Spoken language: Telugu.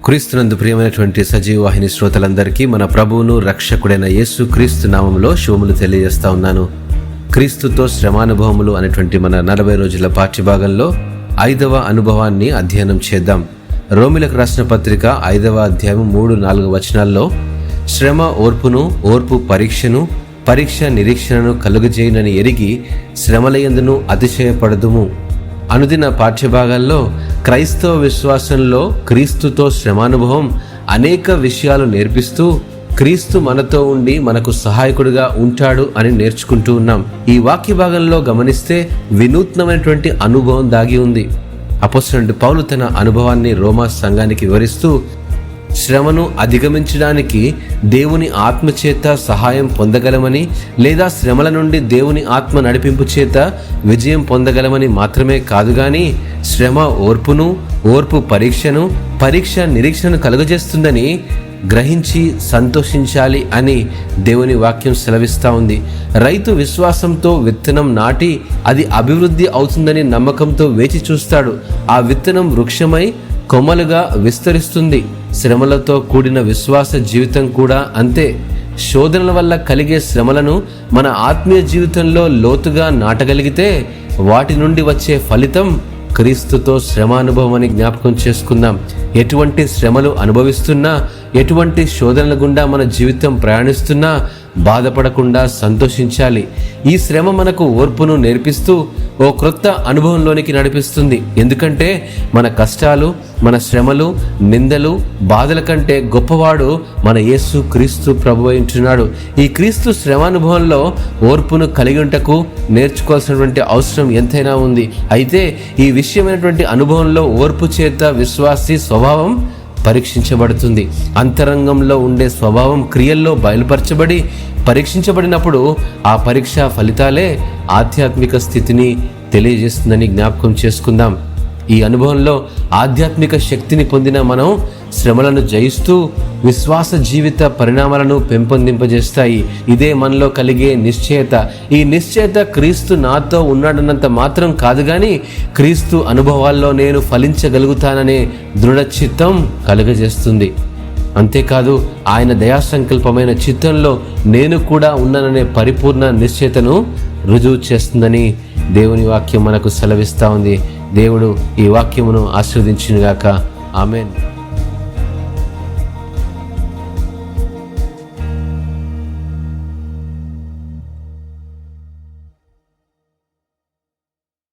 క్రీస్తునందు ప్రియమైనటువంటి సజీవ వాహిని శ్రోతలందరికీ మన ప్రభువును రక్షకుడైన యేసు క్రీస్తు నామములో శుభములు తెలియజేస్తా ఉన్నాను. క్రీస్తుతో శ్రమానుభవములు అనేటువంటి మన 40 రోజుల పాఠ్యభాగంలో 5వ అనుభవాన్ని అధ్యయనం చేద్దాం. రోమిలకు రాసిన పత్రిక 5వ అధ్యాయం 3-4 వచనాల్లో శ్రమ ఓర్పును, ఓర్పు పరీక్షను, పరీక్ష నిరీక్షణను కలుగజేయునని ఎరిగి శ్రమలయందును అతిశయపడదుము. అనుదిన పాఠ్యభాగాల్లో క్రైస్తవ విశ్వాసంలో క్రీస్తుతో శ్రమానుభవం అనేక విషయాలు నేర్పిస్తూ క్రీస్తు మనతో ఉండి మనకు సహాయకుడిగా ఉంటాడు అని నేర్చుకుంటూ ఉన్నాం. ఈ వాక్య భాగంలో గమనిస్తే వినూత్నమైనటువంటి అనుభవం దాగి ఉంది. అపోస్తలుడైన పౌలు తన అనుభవాన్ని రోమా సంఘానికి వివరిస్తూ శ్రమను అధిగమించడానికి దేవుని ఆత్మ చేత సహాయం పొందగలమని, లేదా శ్రమల నుండి దేవుని ఆత్మ నడిపింపు చేత విజయం పొందగలమని మాత్రమే కాదు గాని శ్రమ ఓర్పును, ఓర్పు పరీక్షను, పరీక్ష నిరీక్షణను కలుగజేస్తుందని గ్రహించి సంతోషించాలి అని దేవుని వాక్యం సెలవిస్తూ ఉంది. రైతు విశ్వాసంతో విత్తనం నాటి అది అభివృద్ధి అవుతుందని నమ్మకంతో వేచి చూస్తాడు. ఆ విత్తనం వృక్షమై కొమ్మలుగా విస్తరిస్తుంది. శ్రమలతో కూడిన విశ్వాస జీవితం కూడా అంతే. శోధనల వల్ల కలిగే శ్రమలను మన ఆత్మీయ జీవితంలో లోతుగా నాటగలిగితే వాటి నుండి వచ్చే ఫలితం క్రీస్తుతో శ్రమానుభవం అని జ్ఞాపకం చేసుకుందాం. ఎటువంటి శ్రమలు అనుభవిస్తున్నా, ఎటువంటి శోధనల గుండా మన జీవితం ప్రయాణిస్తున్నా బాధపడకుండా సంతోషించాలి. ఈ శ్రమ మనకు ఓర్పును నేర్పిస్తూ ఓ క్రొత్త అనుభవంలోనికి నడిపిస్తుంది. ఎందుకంటే మన కష్టాలు, మన శ్రమలు, నిందలు, బాధల కంటే గొప్పవాడు మన యేసు క్రీస్తు ప్రభువై ఉంటున్నాడు. ఈ క్రీస్తు శ్రమానుభవంలో ఓర్పును కలిగి ఉంటకు నేర్చుకోవాల్సినటువంటి అవసరం ఎంతైనా ఉంది. అయితే ఈ విషయమైనటువంటి అనుభవంలో ఓర్పు చేత విశ్వాసి స్వభావం పరీక్షించబడుతుంది. అంతరంగంలో ఉండే స్వభావం క్రియల్లో బయలుపరచబడి పరీక్షించబడినప్పుడు ఆ పరీక్ష ఫలితాలే ఆధ్యాత్మిక స్థితిని తెలియజేస్తుందని జ్ఞాపకం చేసుకుందాం. ఈ అనుభవంలో ఆధ్యాత్మిక శక్తిని పొందిన మనం శ్రమలను జయిస్తూ విశ్వాస జీవిత పరిణామాలను పెంపొందింపజేస్తాయి. ఇదే మనలో కలిగే నిశ్చయత. ఈ నిశ్చయత క్రీస్తు నాతో ఉన్నాడన్నంత మాత్రం కాదు గాని క్రీస్తు అనుభవాల్లో నేను ఫలించగలుగుతాననే దృఢ చిత్తం కలుగజేస్తుంది. అంతేకాదు ఆయన దయాసంకల్పమైన చిత్తంలో నేను కూడా ఉన్నాననే పరిపూర్ణ నిశ్చయతను రుజువు చేస్తుందని దేవుని వాక్యం మనకు సెలవిస్తూ ఉంది. దేవుడు ఈ వాక్యమును ఆశీర్వదించునుగాక. ఆమేన్.